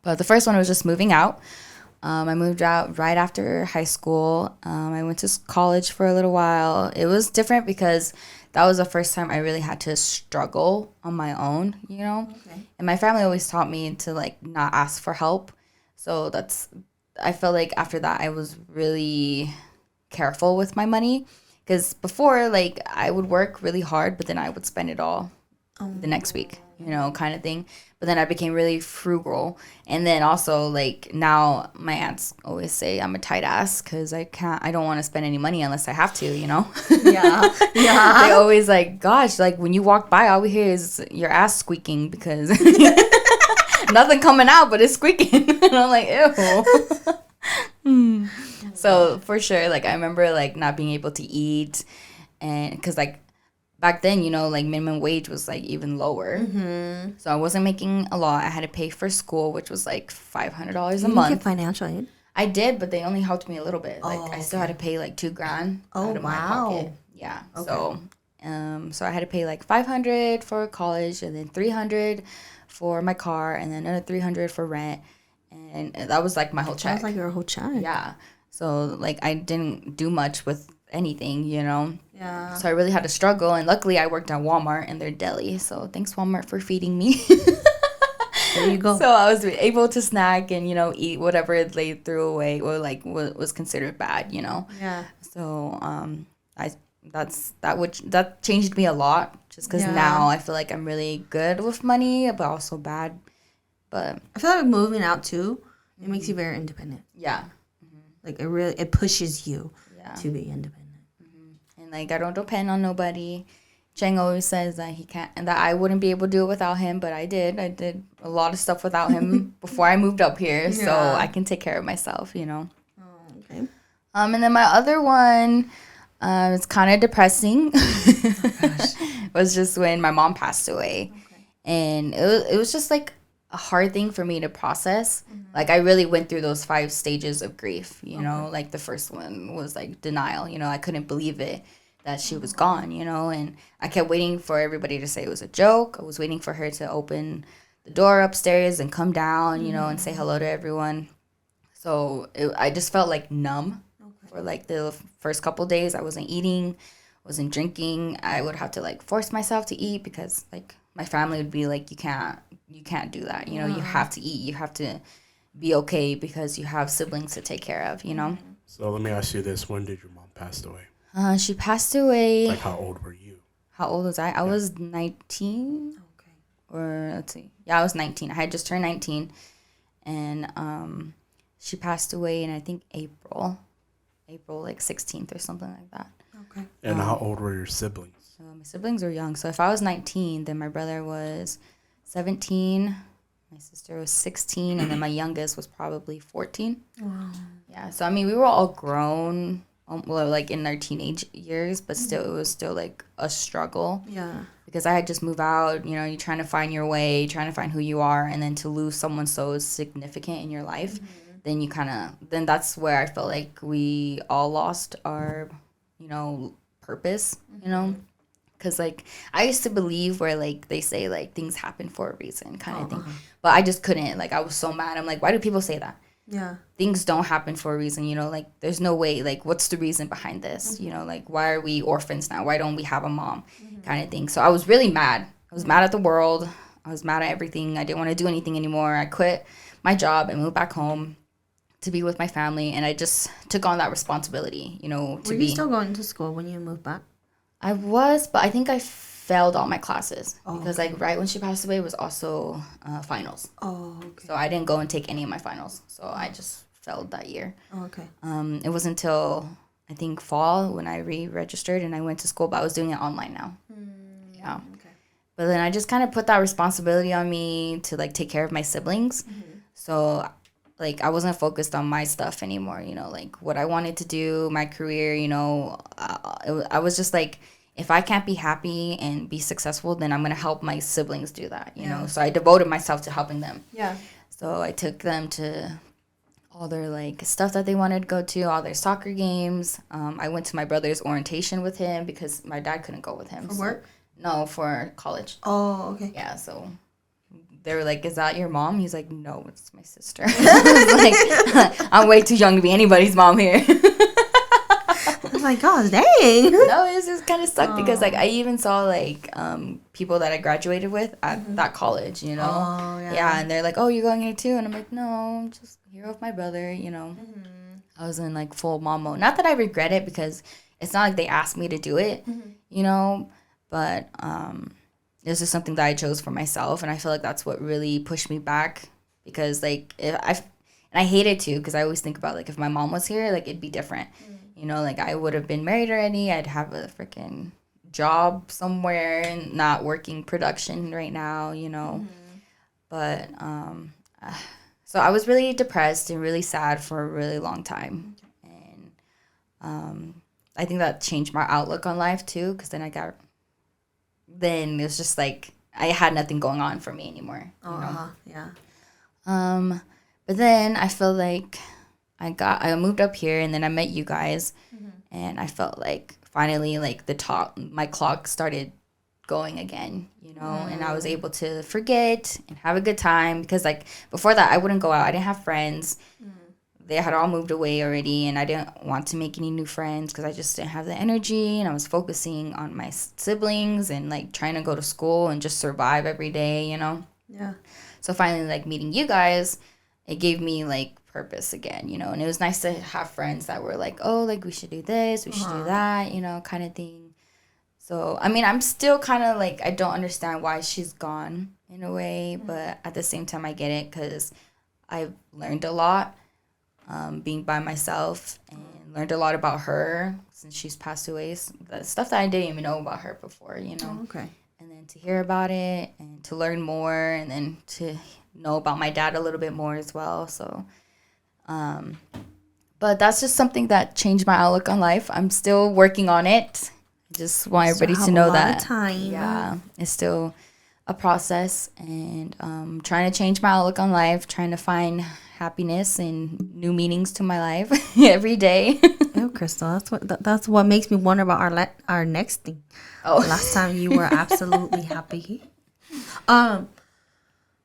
But the first one was just moving out. I moved out right after high school. I went to college for a little while. It was different because that was the first time I really had to struggle on my own, you know? Okay. And my family always taught me to, like, not ask for help. So I felt like after that I was really careful with my money. Because before, like, I would work really hard, but then I would spend it all the next week, you know, kind of thing. But then I became really frugal. And then also, like, now my aunts always say I'm a tight ass because I don't want to spend any money unless I have to, you know? Yeah. They always like, gosh, like, when you walk by, all we hear is your ass squeaking because nothing coming out, but it's squeaking. And I'm like, ew. So, for sure, like, I remember, like, not being able to eat. And because, like, back then, you know, like, minimum wage was, like, even lower. So I wasn't making a lot. I had to pay for school, which was, like, $500 a month. You get financial aid? I did, but they only helped me a little bit. Like, I still had to pay, like, $2,000 out of my pocket. Yeah. Okay. So I had to pay, like, $500 for college, and then $300 for my car, and then another $300 for rent. And that was, like, my whole check. That was, like, your whole check. Yeah. So, like, I didn't do much with anything, you know? Yeah. So I really had to struggle, and luckily I worked at Walmart in their deli. So thanks, Walmart, for feeding me. There you go. So I was able to snack and, you know, eat whatever they threw away or, like, what was considered bad, you know? Yeah. So that changed me a lot just because now I feel like I'm really good with money, but also bad. But I feel like moving out, too, it makes you very independent. Yeah. Like, it pushes you to be independent. And, like, I don't depend on nobody. Cheng always says that he can't, and that I wouldn't be able to do it without him, but I did. I did a lot of stuff without him before I moved up here, so I can take care of myself, you know. Oh, okay. And then my other one, it's kind of depressing. Was just when my mom passed away, and it was just like a hard thing for me to process. Like, I really went through those 5 stages of grief, you know. Like, the first one was like denial, you know. I couldn't believe it that she was gone, you know, and I kept waiting for everybody to say it was a joke. I was waiting for her to open the door upstairs and come down, you know, and say hello to everyone. So I just felt like numb for like the first couple days. I wasn't eating, wasn't drinking. I would have to like force myself to eat because like my family would be like, you can't do that. You know, you have to eat. You have to be okay because you have siblings to take care of, you know? So let me ask you this. When did your mom pass away? She passed away. Like, how old were you? How old was I? I was 19. Okay. Or let's see. Yeah, I was 19. I had just turned 19. And she passed away in, I think, April like 16th or something like that. Okay. And how old were your siblings? So my siblings were young. So if I was 19, then my brother was 17. My sister was 16. And then my youngest was probably 14. Wow. Yeah. So, I mean, we were all grown. Well, like in our teenage years, but still, it was still like a struggle. Yeah. Because I had just moved out, you know, you're trying to find your way, trying to find who you are, and then to lose someone so significant in your life, then then that's where I felt like we all lost our, you know, purpose, you know? Because, like, I used to believe where, like, they say, like, things happen for a reason kind of thing. But I just couldn't. Like, I was so mad. I'm like, why do people say that? Yeah. Things don't happen for a reason, you know, like there's no way, like what's the reason behind this? You know, like why are we orphans now? Why don't we have a mom kind of thing? So I was really mad. I was mad at the world. I was mad at everything. I didn't want to do anything anymore. I quit my job and moved back home to be with my family, and I just took on that responsibility, you know, Were you still going to school when you moved back? I was, but I think I failed all my classes because like right when she passed away was also finals. Oh, okay. So I didn't go and take any of my finals. So I just failed that year. Oh, okay. It wasn't until I think fall when I re-registered and I went to school, but I was doing it online now. Yeah. Okay. But then I just kind of put that responsibility on me to like take care of my siblings. So like I wasn't focused on my stuff anymore, you know, like what I wanted to do, my career, you know. I was just like, if I can't be happy and be successful, then I'm going to help my siblings do that, you know. So I devoted myself to helping them. Yeah. So I took them to all their like stuff that they wanted to go to, all their soccer games. I went to my brother's orientation with him because my dad couldn't go with him. For work? No, for college. Oh, okay. Yeah, so they were like, "Is that your mom?" He's like, "No, it's my sister." I was like, I'm way too young to be anybody's mom here. Oh my God, dang. No, it just kind of sucked because like I even saw like people that I graduated with at that college, you know. Oh, yeah. Yeah, and they're like, "Oh, you're going here too?" And I'm like, "No, I'm just here with my brother," you know. I was in like full mom mode. Not that I regret it because it's not like they asked me to do it, you know, but it's just something that I chose for myself, and I feel like that's what really pushed me back because like I hate it too because I always think about like if my mom was here, like it'd be different. You know, like I would have been married already. I'd have a freaking job somewhere and not working production right now, you know. But so I was really depressed and really sad for a really long time. And I think that changed my outlook on life too because then it was just like I had nothing going on for me anymore, you know. Yeah. But then I feel like I moved up here and then I met you guys and I felt like finally like my clock started going again, you know, and I was able to forget and have a good time because like before that I wouldn't go out. I didn't have friends. They had all moved away already and I didn't want to make any new friends because I just didn't have the energy and I was focusing on my siblings and like trying to go to school and just survive every day, you know. Yeah. So finally like meeting you guys, it gave me like purpose again, you know, and it was nice to have friends that were like, oh, like we should do this, we should do that, you know, kind of thing. So I mean I'm still kind of like I don't understand why she's gone in a way, but at the same time I get it because I've learned a lot being by myself and learned a lot about her since she's passed away. The stuff that I didn't even know about her before, you know. Oh, okay. And then to hear about it and to learn more and then to know about my dad a little bit more as well. So, but that's just something that changed my outlook on life. I'm still working on it. I just want everybody to know that. Time. Yeah, it's still a process and trying to change my outlook on life, trying to find happiness and new meanings to my life every day. Oh, Crystal, that's what makes me wonder about our next thing. Oh, Last time you were absolutely happy. What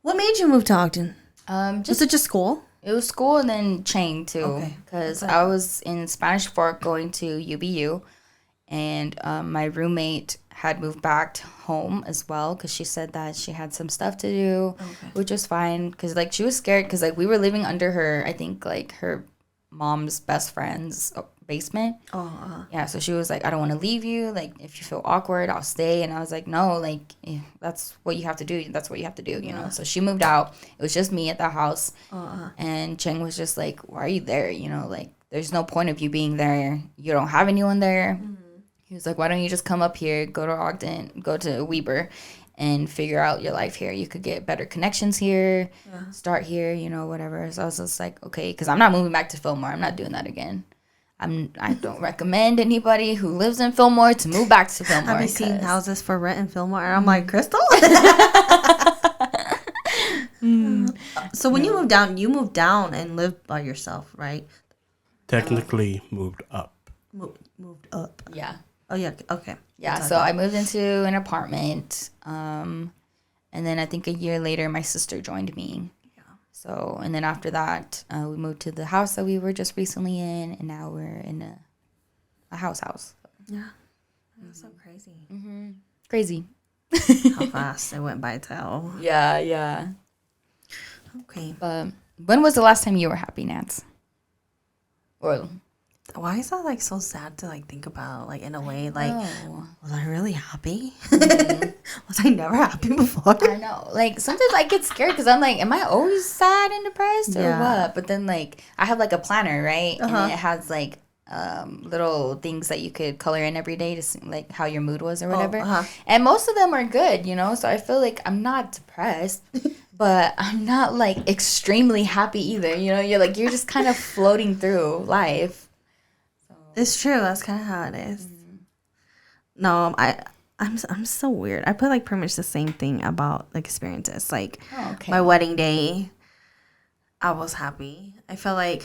made you move to Ogden? Was it just school? It was school and then chain too. Okay. Because I was in Spanish Fork going to UBU, and my roommate had moved back home as well because she said that she had some stuff to do, which was fine because like she was scared because like we were living under her, I think like her mom's best friend's basement. Yeah, so she was like, I don't want to leave you, like if you feel awkward I'll stay, and I was like, no, like that's what you have to do, you know. So she moved out, it was just me at the house. And Cheng was just like, why are you there, you know, like there's no point of you being there, you don't have anyone there. He was like, why don't you just come up here, go to Ogden, go to Weber, and figure out your life here. You could get better connections here, start here, you know, whatever. So I was just like, okay, because I'm not moving back to Fillmore. I'm not doing that again. I don't recommend anybody who lives in Fillmore to move back to Fillmore. I've been seeing houses for rent in Fillmore, and I'm like, Crystal? So when you moved down and lived by yourself, right? Technically moved up. Moved up. Yeah. Oh, yeah. Okay. Yeah, so I moved into an apartment, and then I think a year later, my sister joined me. Yeah. So, and then after that, we moved to the house that we were just recently in, and now we're in a house. Yeah. That's so crazy. Crazy. How fast it went by too. Yeah. Okay. But when was the last time you were happy, Nance? Or why is that like so sad to like think about? Like in a way, like was I really happy? Was I never happy before? I know. Like sometimes I get scared because I'm like, am I always sad and depressed or what? But then like I have like a planner, right? And it has like little things that you could color in every day to see, like how your mood was or whatever. And most of them are good, you know. So I feel like I'm not depressed. But I'm not like extremely happy either, you know. You're just kind of floating through life. So. It's true. That's kind of how it is. No, I'm so weird. I put like pretty much the same thing about like experiences. Like my wedding day, I was happy. I felt like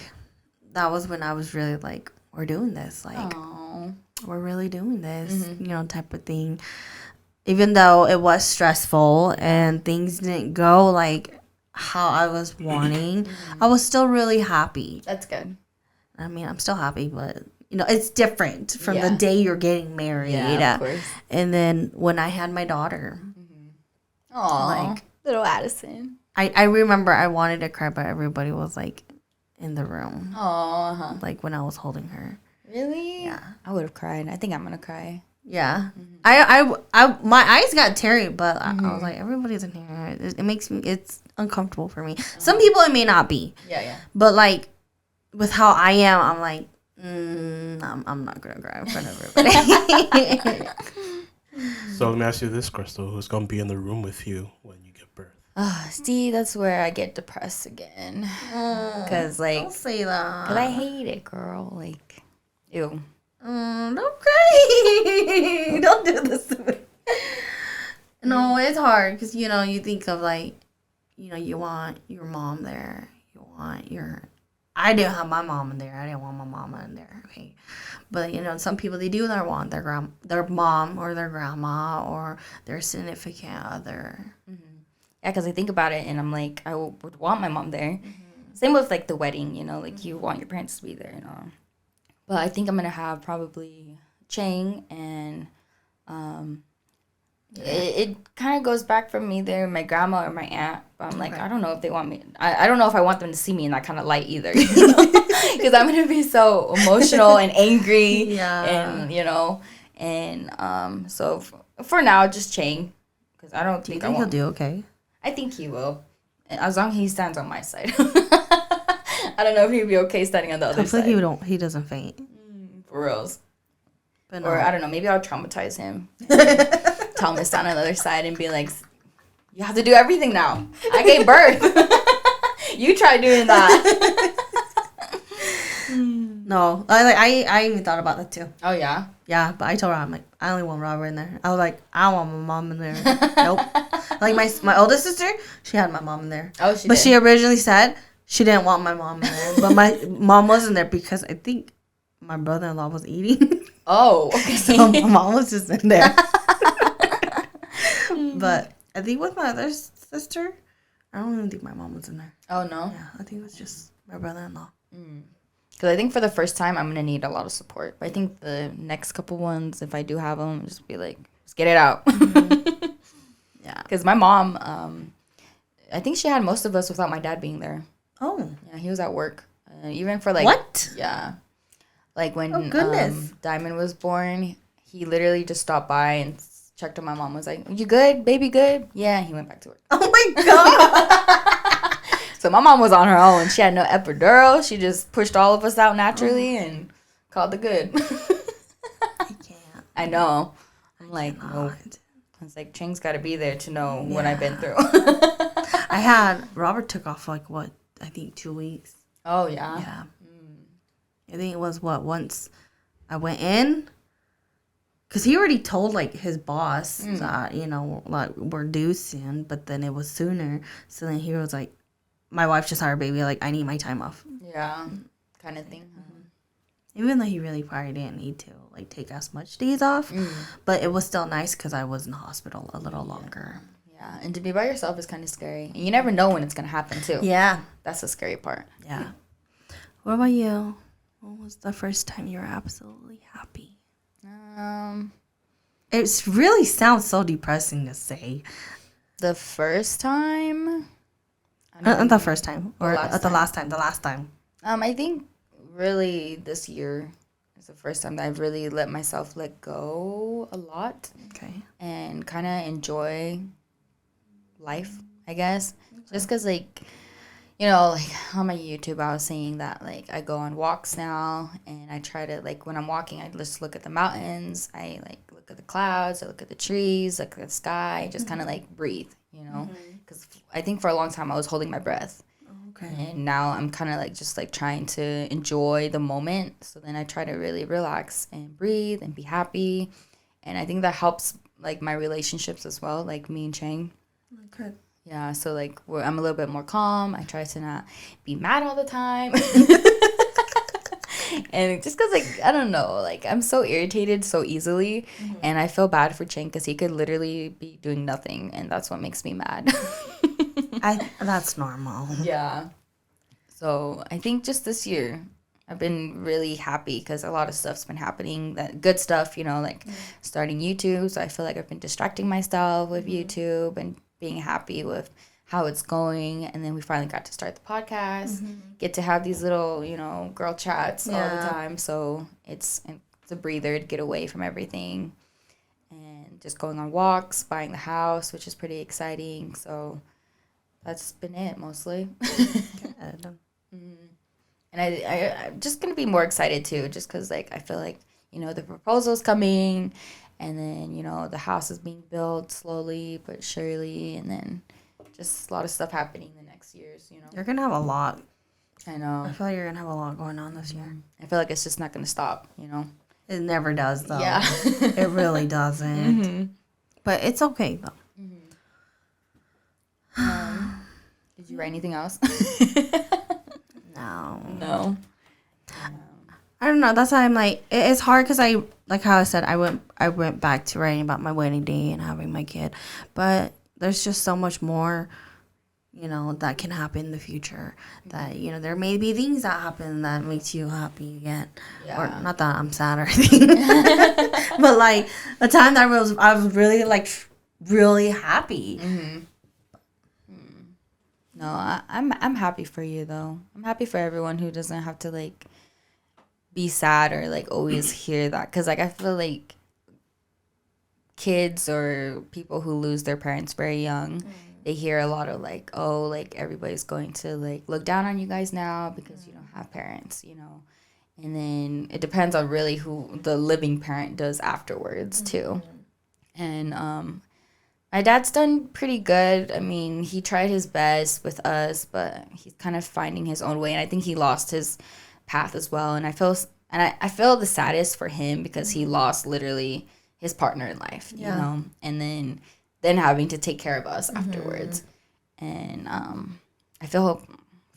that was when I was really like, we're doing this. Like we're really doing this, you know, type of thing. Even though it was stressful and things didn't go like how I was wanting, I was still really happy. That's good. I mean, I'm still happy, but you know, it's different from the day you're getting married. Yeah, of course. And then when I had my daughter. Like little Addison. I remember I wanted to cry, but everybody was like in the room. Like when I was holding her. Really? Yeah. I would have cried. I think I'm gonna cry. Yeah. I my eyes got teary, but I was like, everybody's in here. It makes me, it's uncomfortable for me. Some people it may not be. Yeah. But like with how I am, I'm like, I'm not gonna cry in front of everybody. So let me ask you this, Crystal: who's gonna be in the room with you when you give birth? See, that's where I get depressed again. Cause like, don't say that. Cause I hate it, girl. Like, ew. Don't cry. Don't do this to me. No, it's hard because, you know, you think of like, you know, you want your mom there. You want your... I didn't have my mom in there. I didn't want my mama in there. Okay. But, you know, some people, they do want their mom or their grandma or their significant other. Yeah, because I think about it and I'm like, I would want my mom there. Same with like the wedding, you know, like you want your parents to be there and all. But I think I'm going to have probably Chang and it kind of goes back from either my grandma or my aunt. But I'm like, I don't know if they want me. I don't know if I want them to see me in that kind of light either. You know? Because I'm going to be so emotional and angry. And, you know. And so for now, just Chang. Because I don't think he'll do okay? I think he will. As long as he stands on my side. I don't know if he'd be okay standing on the other side. He doesn't faint. For reals. But no. Or I don't know, maybe I'll traumatize him. Tell him to stand on the other side and be like, you have to do everything now. I gave birth. You try doing that. No. I even thought about that too. Oh, yeah? Yeah, but I told her, I'm like, I only want Robert in there. I was like, I don't want my mom in there. Nope. Like my oldest sister, she had my mom in there. Oh, But she originally said she didn't want my mom in there. But my mom wasn't there because I think my brother-in-law was eating. Oh, okay. So my mom was just in there. But I think with my other sister, I don't even think my mom was in there. Oh, no? Yeah, I think it was just my brother-in-law. Because I think for the first time, I'm going to need a lot of support. But I think the next couple ones, if I do have them, just be like, just get it out. Yeah. Because my mom, I think she had most of us without my dad being there. Oh. Yeah, he was at work. Even for like... What? Yeah. Like when goodness. Diamond was born, he literally just stopped by and checked on my mom. Was like, "You good? Baby good?" Yeah, he went back to work. Oh my god. So my mom was on her own. She had no epidural. She just pushed all of us out naturally and called it good. I can't. I know. I'm like, nope. I was like, Chang's got to be there to know what I've been through. Robert took off like what? I think 2 weeks. Oh, yeah? Yeah. I think it was once I went in, because he already told like his boss that, you know, like we're due soon, but then it was sooner. So then he was like, my wife just had her baby, like I need my time off. Yeah, kind of thing. Even though he really probably didn't need to like take as much days off, but it was still nice because I was in the hospital a little longer. Yeah, and to be by yourself is kind of scary. And you never know when it's going to happen too. Yeah. That's the scary part. Yeah. What about you? When was the first time you were absolutely happy? It really sounds so depressing to say. The first time? The first time. Or the last time. I think really this year is the first time that I've really let myself let go a lot. Okay. And kind of enjoy life, I guess. Okay. Just because, like, you know, like on my YouTube, I was saying that, like, I go on walks now and I try to, like, when I'm walking, I just look at the mountains. I, like, look at the clouds. I look at the trees, look at the sky, just kind of, like, breathe, you know? Because I think for a long time I was holding my breath. Okay. And now I'm kind of, like, just, like, trying to enjoy the moment. So then I try to really relax and breathe and be happy. And I think that helps, like, my relationships as well, like me and Chang. Okay. Yeah, so, like, I'm a little bit more calm. I try to not be mad all the time. And just because, like, I don't know, like, I'm so irritated so easily. And I feel bad for Chang because he could literally be doing nothing. And that's what makes me mad. That's normal. Yeah. So I think just this year, I've been really happy because a lot of stuff's been happening, that good stuff, you know, like starting YouTube. So I feel like I've been distracting myself with YouTube and being happy with how it's going. And then we finally got to start the podcast, get to have these little, you know, girl chats all the time. So it's a breather to get away from everything. And just going on walks, buying the house, which is pretty exciting. So that's been it mostly. And I'm just going to be more excited too, just because, like, I feel like, you know, the proposal's coming, and then, you know, the house is being built slowly but surely, and then just a lot of stuff happening the next years, you know. You're going to have a lot. I know. I feel like you're going to have a lot going on this year. I feel like it's just not going to stop, you know. It never does, though. Yeah. It really doesn't. But it's okay, though. Did you write anything else? No. I don't know. That's why I'm like, it's hard because I, like how I said, I went back to writing about my wedding day and having my kid, but there's just so much more, you know, that can happen in the future. That, you know, there may be things that happen that makes you happy again, or not that I'm sad or anything, but like a time that I was really like really happy. No, I'm happy for you though. I'm happy for everyone who doesn't have to, like, be sad or, like, always hear that, because, like, I feel like kids or people who lose their parents very young, they hear a lot of, like, oh, like, everybody's going to, like, look down on you guys now because you don't have parents, you know. And then it depends on really who the living parent does afterwards too. And my dad's done pretty good. I mean, he tried his best with us, but he's kind of finding his own way. And I think he lost his path as well. And I feel the saddest for him because he lost literally his partner in life, you know, and then having to take care of us afterwards. And I feel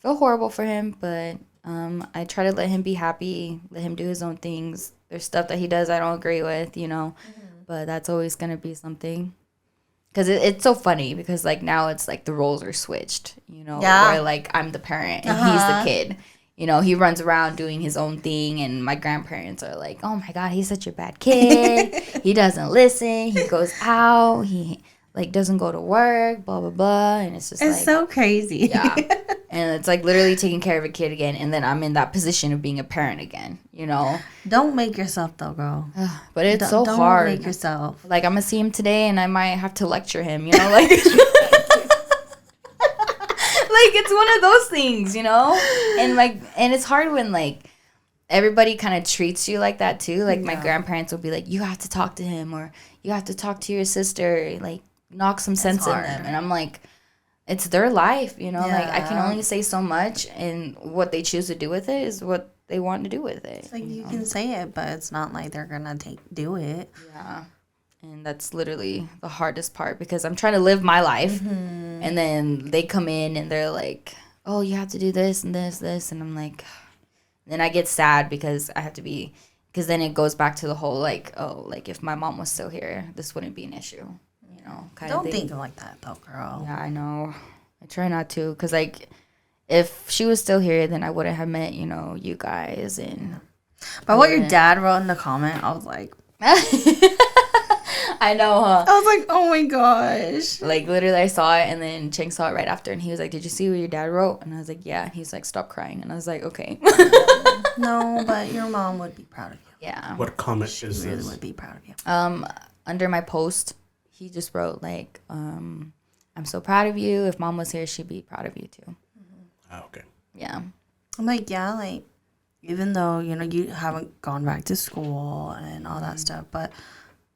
horrible for him, but I try to let him be happy, let him do his own things. There's stuff that he does I don't agree with, you know, but that's always going to be something. Because it's so funny because, like, now it's like the roles are switched, you know, where, like, I'm the parent and he's the kid. You know, he runs around doing his own thing, and my grandparents are like, oh, my God, he's such a bad kid. He doesn't listen. He goes out. He, like, doesn't go to work, blah, blah, blah. And it's just, it's so crazy. Yeah. And it's, like, literally taking care of a kid again, and then I'm in that position of being a parent again, you know? Don't make yourself, though, girl. But it's so hard. Don't make yourself. Like, I'm going to see him today, and I might have to lecture him, you know? Like, like, it's one of those things, you know? And, like, and it's hard when, like, everybody kind of treats you like that, too. Like, my grandparents will be like, you have to talk to him, or you have to talk to your sister, like, knock some sense in them. And I'm like, it's their life, you know? Like, I can only say so much, and what they choose to do with it is what they want to do with it. It's like, you can say it, but it's not like they're gonna do it. Yeah. And that's literally the hardest part, because I'm trying to live my life, and then they come in and they're like, oh, you have to do this and this, and I'm like, then I get sad because I have to be, because then it goes back to the whole, like, oh, like, if my mom was still here, this wouldn't be an issue, you know, kind of thing. Don't think like that, though, girl. Yeah, I know. I try not to, because, like, if she was still here, then I wouldn't have met, you know, you guys. And but what your dad wrote in the comment, I was like, I know, huh? I was like, oh my gosh. Like, literally, I saw it, and then Cheng saw it right after, and he was like, did you see what your dad wrote? And I was like, yeah. And he's like, stop crying. And I was like, okay. No, but your mom would be proud of you. Yeah. What comment She is really this? would be proud of you. Under my post, he just wrote, like, I'm so proud of you. If mom was here, she'd be proud of you, too. Okay. Yeah. I'm like, yeah, like, even though, you know, you haven't gone back to school and all that stuff, but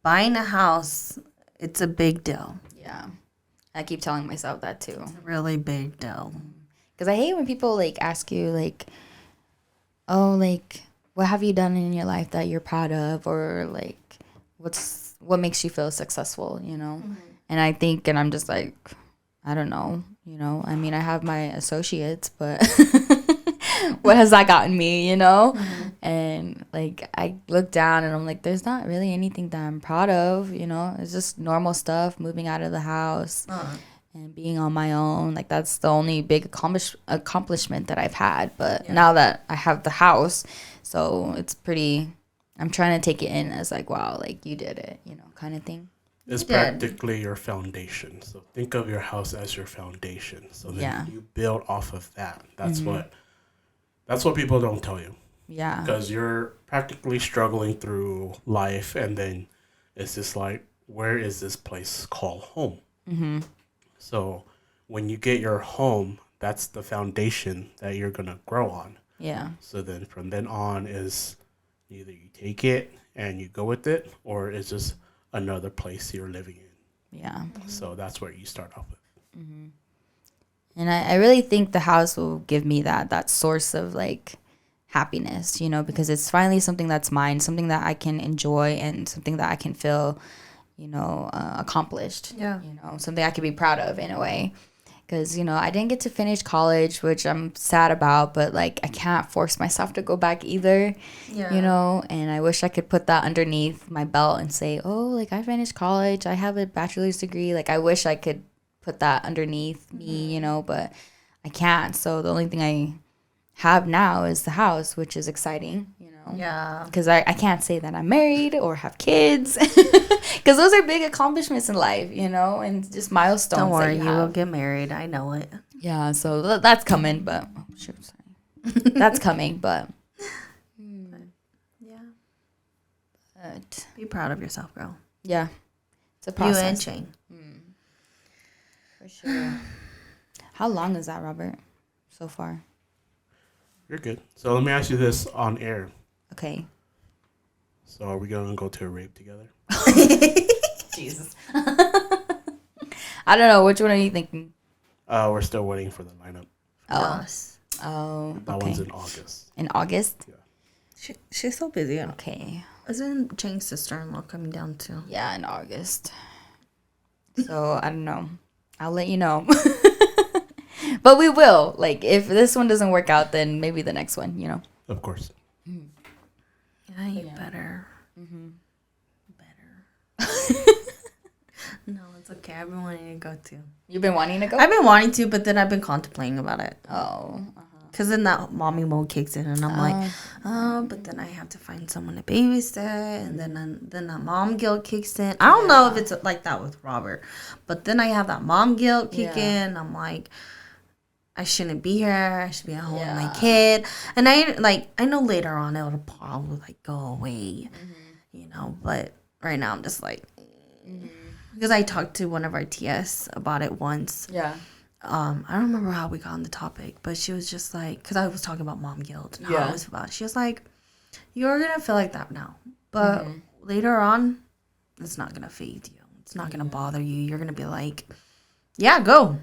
buying a house, it's a big deal. Yeah. I keep telling myself that, too. It's a really big deal. Because I hate when people, like, ask you, like, oh, like, what have you done in your life that you're proud of? Or, like, what makes you feel successful, you know? And I think, and I'm just like, I don't know, you know? I mean, I have my associates, but what has that gotten me, you know? And, like, I look down and I'm like, there's not really anything that I'm proud of, you know? It's just normal stuff, moving out of the house. And being on my own, like, that's the only big accomplishment that I've had. But now that I have the house, so it's pretty, I'm trying to take it in as like, wow, like, you did it, you know, kind of thing. It's practically your foundation. So think of your house as your foundation. So then you build off of that. That's what people don't tell you. Yeah. Because you're practically struggling through life, and then it's just like, where is this place called home? So when you get your home, that's the foundation that you're going to grow on. Yeah. So then from then on is either you take it and you go with it, or it's just another place you're living in. Yeah. So that's where you start off with. And I really think the house will give me that source of, like, happiness, you know, because it's finally something that's mine, something that I can enjoy, and something that I can feel, you know, accomplished. Yeah. You know, something I could be proud of in a way. Because, you know, I didn't get to finish college, which I'm sad about, but, like, I can't force myself to go back either, you know, and I wish I could put that underneath my belt and say, oh, like, I finished college, I have a bachelor's degree. Like, I wish I could put that underneath me, you know, but I can't. So the only thing I have now is the house, which is exciting, you know. Yeah. Because I can't say that I'm married or have kids, because those are big accomplishments in life, you know, and just milestones. Don't worry, that you will get married. I know it. Yeah, so that's coming, but oh, shoot, sorry. That's coming, but Yeah. but Be proud of yourself, girl. yeah, it's a You process. and Shane. For sure. How long is that, Robert? So far? You're good. So let me ask you this on air. Okay. So are we going to go to a rave together? Jesus. I don't know. Which one are you thinking? We're still waiting for the lineup. Oh. Yes. Oh. That Okay. one's in August. In August? She's so busy. Okay. Isn't Shane's sister-in-law coming down too? Yeah, in August. So I don't know. I'll let you know. But we will. Like, if this one doesn't work out, then maybe the next one, you know. Of course. Yeah, you better. Better. No, it's okay. I've been wanting to go too. You've been wanting to go? I've been wanting to, but then I've been contemplating about it. Oh. Because then that mommy mode kicks in, and I'm like, oh, but then I have to find someone to babysit, and then that mom guilt kicks in. I don't know if it's like that with Robert, but then I have that mom guilt kick in. I'm like, I shouldn't be here. I should be at home with my kid. And I know later on it'll probably like go away, you know. But right now I'm just like, because I talked to one of our TS about it once. Yeah. I don't remember how we got on the topic, but she was just like, because I was talking about mom guilt and how I was about it. She was like, you're going to feel like that now. But later on, it's not going to fade you. It's not going to bother you. You're going to be like, yeah, go.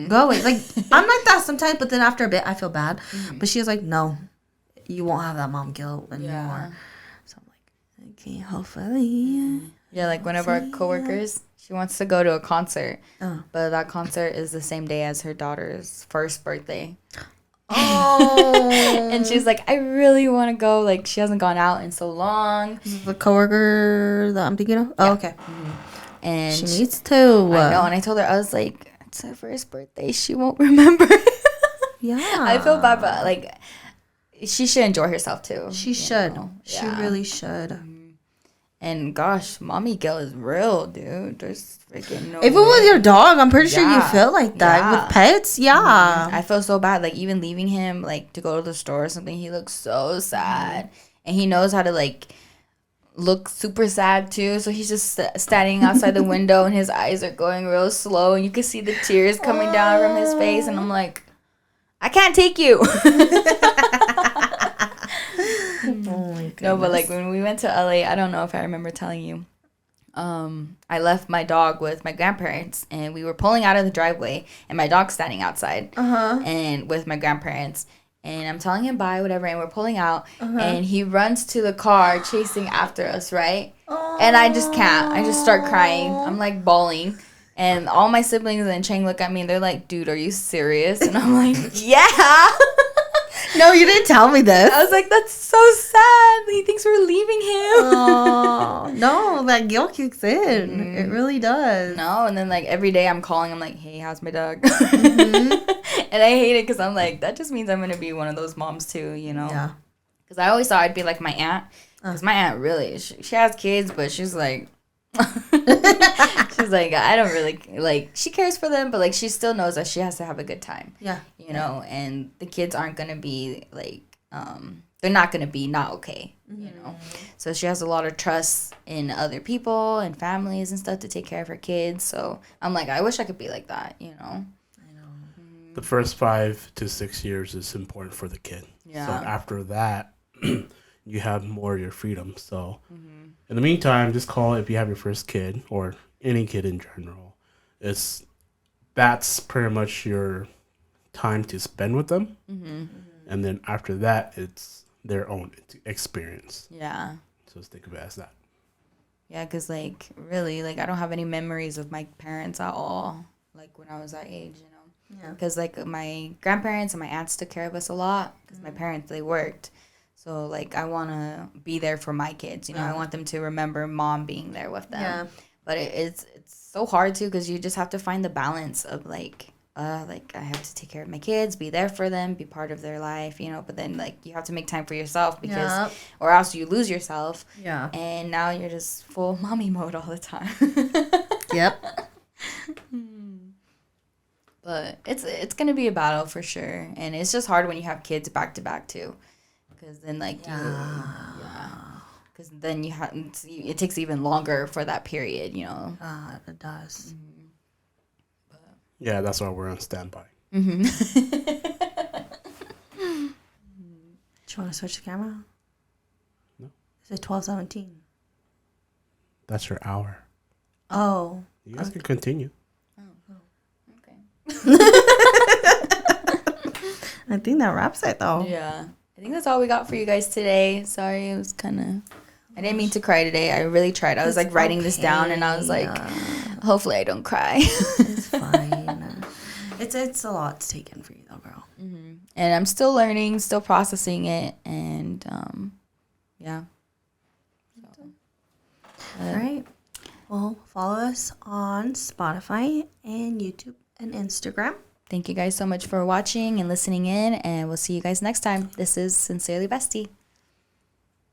Go away. Like, I'm like that sometimes, but then after a bit, I feel bad. But she was like, no, you won't have that mom guilt anymore. So I'm like, okay, hopefully. Yeah, like one of our coworkers, she wants to go to a concert, but that concert is the same day as her daughter's first birthday. Oh. And she's like, I really want to go. Like, she hasn't gone out in so long. The coworker that I'm thinking of? Oh, okay. And She needs to. I know, and I told her, I was like, it's her first birthday. She won't remember. Yeah. I feel bad, but, like, she should enjoy herself, too. She should. know? She Yeah. really should. And gosh, mommy guilt is real, dude. There's freaking no If it way. was your dog, I'm pretty sure you Yeah. feel like that. Yeah. With pets, yeah. I feel so bad. Like, even leaving him, like, to go to the store or something, he looks so sad. And he knows how to, like, look super sad, too. So he's just standing outside the window, and his eyes are going real slow. And you can see the tears coming down from his face. And I'm like, I can't take you. Oh my goodness. No, but like when we went to LA, I don't know if I remember telling you. I left my dog with my grandparents, and we were pulling out of the driveway, and my dog's standing outside, and with my grandparents, and I'm telling him bye, whatever, and we're pulling out, and he runs to the car chasing after us, right? And I just can't. I just start crying. I'm like bawling. And all my siblings and Chang look at me and they're like, dude, are you serious? And I'm like, yeah. No, you didn't tell me this. I was like, that's so sad. He thinks we're leaving him. Oh, no, that guilt kicks in. It really does. No, and then like every day I'm calling, I'm like, hey, how's my dog? And I hate it because I'm like, that just means I'm going to be one of those moms too, you know? Yeah. Because I always thought I'd be like my aunt. Because my aunt really, she has kids, but she's like, she's like, I don't really, like, she cares for them, but like she still knows that she has to have a good time. Yeah. You know, and the kids aren't going to be like, they're not going to be not okay, you know? So she has a lot of trust in other people and families and stuff to take care of her kids. So I'm like, I wish I could be like that, you know? The first 5 to 6 years is important for the kid. Yeah. So after that, you have more of your freedom. So in the meantime, just call if you have your first kid or any kid in general. That's pretty much your time to spend with them. And then after that, it's their own experience. Yeah. So just think of it as that. Yeah, because, like, really, like, I don't have any memories of my parents at all, like, when I was that age, you know? Yeah. Because, like, my grandparents and my aunts took care of us a lot because my parents, they worked. So, like, I want to be there for my kids, you know? I want them to remember mom being there with them. Yeah. But it's so hard, too, because you just have to find the balance of, like, I have to take care of my kids, be there for them, be part of their life, you know? But then, like, you have to make time for yourself because, or else you lose yourself. Yeah. And now you're just full mommy mode all the time. Yep. But it's gonna be a battle for sure, and it's just hard when you have kids back to back too, because then like because then you have it takes even longer for that period, you know. It does. Yeah, that's why we're on standby. Do you want to switch the camera? No. It's 12:17. That's your hour. Oh. You guys can continue. Okay. I think that wraps it though. Yeah, I think that's all we got for you guys today. Sorry, it was kind of. I didn't mean to cry today. I really tried. I was like writing this down, and I was like, hopefully I don't cry. It's fine. It's a lot to take in for you though, girl. And I'm still learning, still processing it, and yeah. All right. Well, follow us on Spotify and YouTube and Instagram. Thank you guys so much for watching and listening in, and we'll see you guys next time. This is Sincerely Bestie.